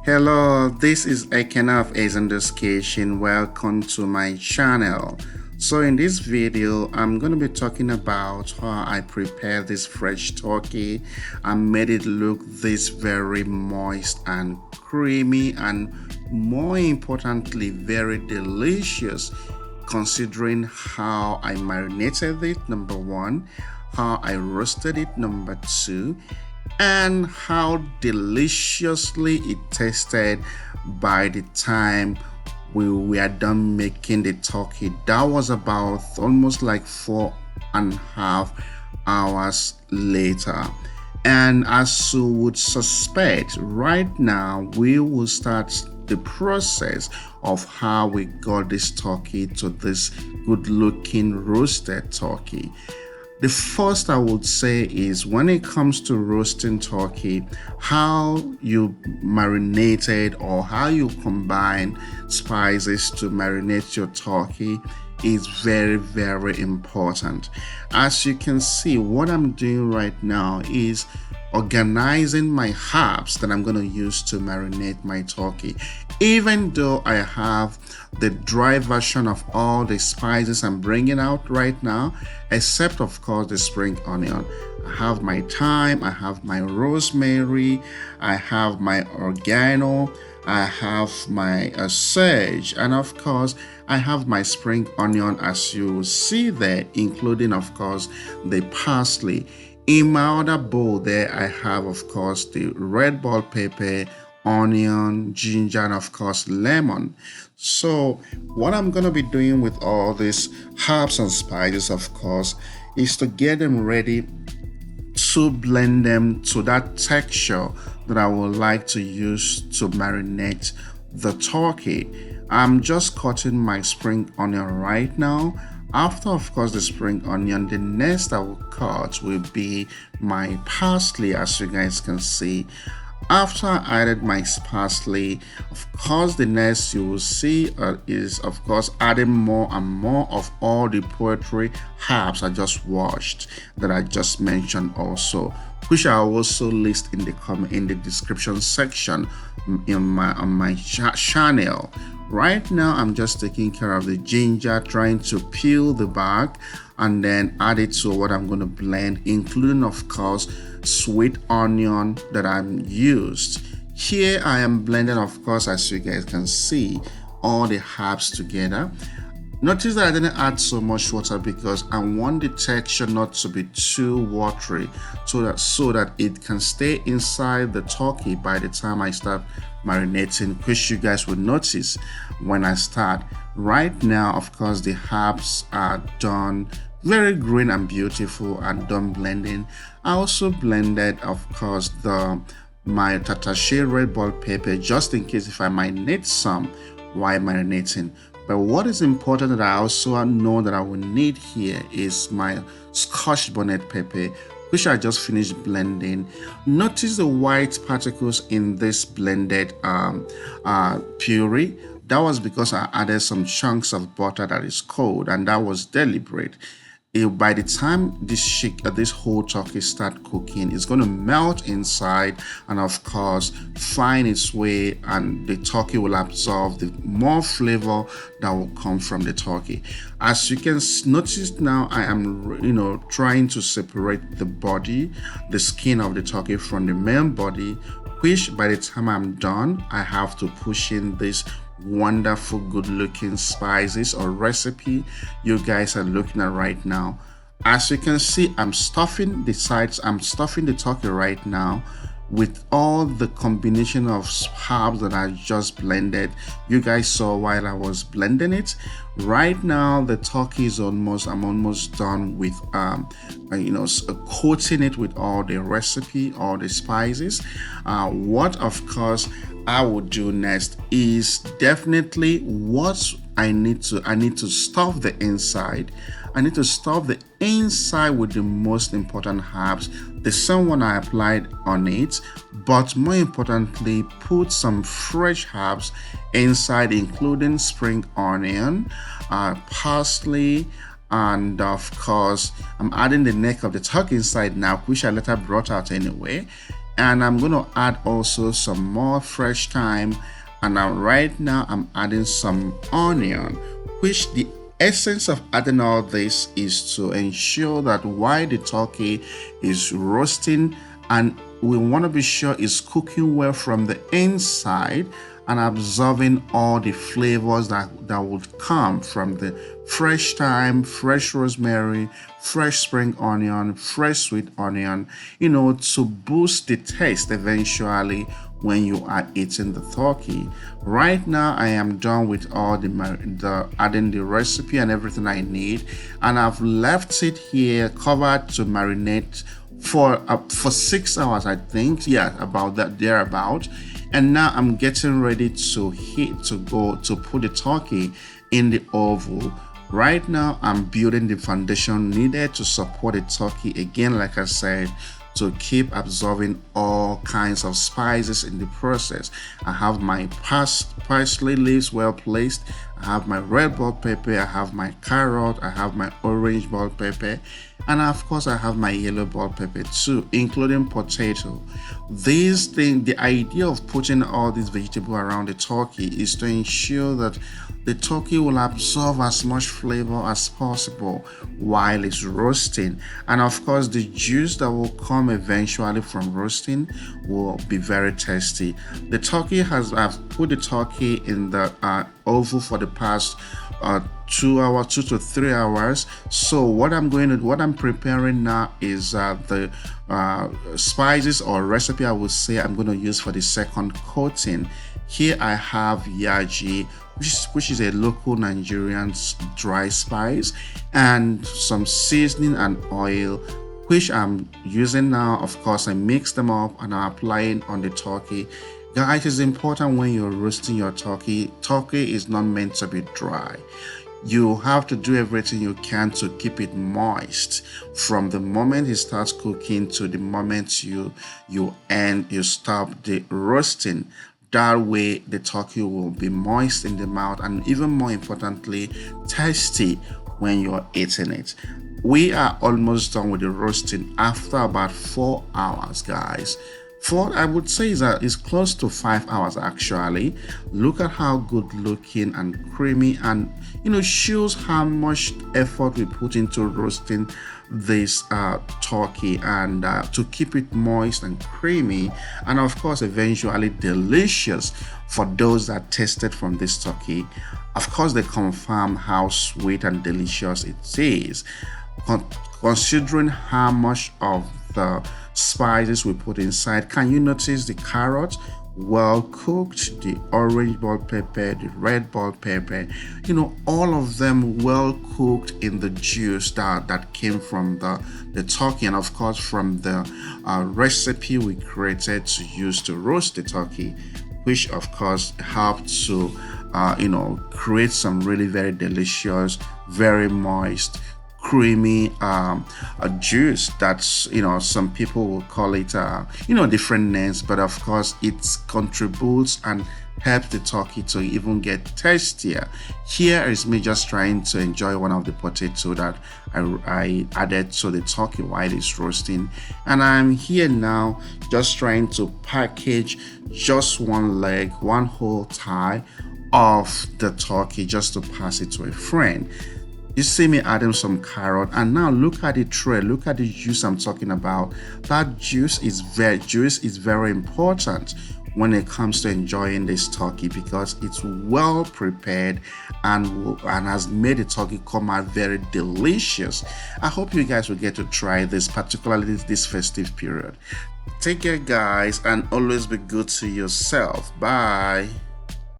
Hello, this is Ekena of Azenda's Kitchen. Welcome to my channel. So in this video, I'm going to be talking about how I prepare this fresh turkey and made it look this very moist and creamy and more importantly, very delicious considering how I marinated it, number one, how I roasted it, number two, and how deliciously it tasted by the time we were done making the turkey. That was about almost like 4.5 hours later. And as you would suspect, right now we will start the process of how we got this turkey to this good looking roasted turkey. The first I would say is when it comes to roasting turkey, how you marinate it or how you combine spices to marinate your turkey is very, very important. As you can see, what I'm doing right now is organizing my herbs that I'm going to use to marinate my turkey. Even though I have the dry version of all the spices I'm bringing out right now, except of course the spring onion. I have my thyme, I have my rosemary, I have my oregano, I have my sage, and of course I have my spring onion as you see there, including of course the parsley. In my other bowl there I have of course the red bell pepper, onion, ginger, and of course lemon. So what I'm going to be doing with all these herbs and spices of course is to get them ready to blend them to that texture that I would like to use to marinate the turkey. I'm just cutting my spring onion right now. After of course the spring onion, the next I will cut will be my parsley, as you guys can see. After I added my parsley, of course the next you will see is of course adding more and more of all the poultry herbs I just washed that I just mentioned also, which I also list in the description section on my channel. Right now I'm just taking care of the ginger, trying to peel the bark and then add it to what I'm going to blend, including of course sweet onion that I'm used. Here I am blending of course, as you guys can see, all the herbs together. Notice that I didn't add so much water because I want the texture not to be too watery so that it can stay inside the turkey by the time I start marinating, which you guys will notice when I start. Right now of course the herbs are done, very green and beautiful, and done blending. I also blended of course my tatashe red bell pepper just in case if I might need some while marinating. But what is important that I also know that I will need here is my Scotch bonnet pepper, which I just finished blending. Notice the white particles in this blended puree. That was because I added some chunks of butter that is cold, and that was deliberate. By the time this whole turkey start cooking, it's going to melt inside and of course find its way, and the turkey will absorb the more flavor that will come from the turkey. As you can notice now, I am trying to separate the body, the skin of the turkey from the main body, which by the time I'm done I have to push in this wonderful good looking spices or recipe you guys are looking at right now. As you can see, I'm stuffing the turkey right now with all the combination of herbs that I just blended. You guys saw while I was blending it. Right now the turkey is I'm almost done with coating it with all the recipe, all the spices. What of course I would do next is definitely what I need to stuff the inside. I need to stuff the inside with the most important herbs, the same one I applied on it, but more importantly put some fresh herbs inside, including spring onion, parsley, and of course I'm adding the neck of the turkey inside now, which I later brought out anyway. And I'm going to add also some more fresh thyme. And now right now I'm adding some onion, which the essence of adding all this is to ensure that while the turkey is roasting, and we want to be sure it's cooking well from the inside and absorbing all the flavors that would come from the fresh thyme, fresh rosemary, fresh spring onion, fresh sweet onion, to boost the taste eventually when you are eating the turkey. Right now I am done with all the adding the recipe and everything I need, and I've left it here covered to marinate for 6 hours, I think. Yeah, about that, thereabout. And now I'm getting ready to put the turkey in the oven. Right now I'm building the foundation needed to support the turkey, again like I said, to keep absorbing all kinds of spices in the process. I have my parsley leaves well placed. I have my red bell pepper. I have my carrot. I have my orange bell pepper. And of course, I have my yellow bell pepper too, including potato. The idea of putting all these vegetables around the turkey is to ensure that the turkey will absorb as much flavor as possible while it's roasting. And of course, the juice that will come eventually from roasting will be very tasty. I've put the turkey in the oven for the past 2 hours, 2 to 3 hours. So what I'm preparing now is the spices or recipe I would say I'm going to use for the second coating. Here I have Yaji, which is a local Nigerian dry spice, and some seasoning and oil, which I'm using now. Of course, I mix them up and I'm applying on the turkey. Guys, it's important when you're roasting your turkey. Turkey is not meant to be dry. You have to do everything you can to keep it moist from the moment it starts cooking to the moment you stop the roasting. That way the turkey will be moist in the mouth, and even more importantly, tasty when you're eating it. We are almost done with the roasting after about 4 hours, guys. I would say is close to 5 hours actually. Look at how good looking and creamy, and shows how much effort we put into roasting this turkey, and to keep it moist and creamy, and of course eventually delicious for those that tasted from this turkey. Of course, they confirm how sweet and delicious it is, considering how much of the spices we put inside. Can you notice the carrot well cooked, the orange bell pepper, the red bell pepper, all of them well cooked in the juice that came from the turkey, and of course from the recipe we created to use to roast the turkey, which of course helped to create some really very delicious, very moist, creamy a juice that's some people will call it different names, but of course it contributes and helps the turkey to even get tastier. Here is me just trying to enjoy one of the potato that I added to the turkey while it's roasting, and I'm here now just trying to package just one leg, one whole thigh of the turkey, just to pass it to a friend. You see me adding some carrot, and now look at the tray, look at the juice I'm talking about. That juice is very important when it comes to enjoying this turkey, because it's well prepared and has made the turkey come out very delicious. I hope you guys will get to try this, particularly this festive period. Take care, guys, and always be good to yourself. Bye.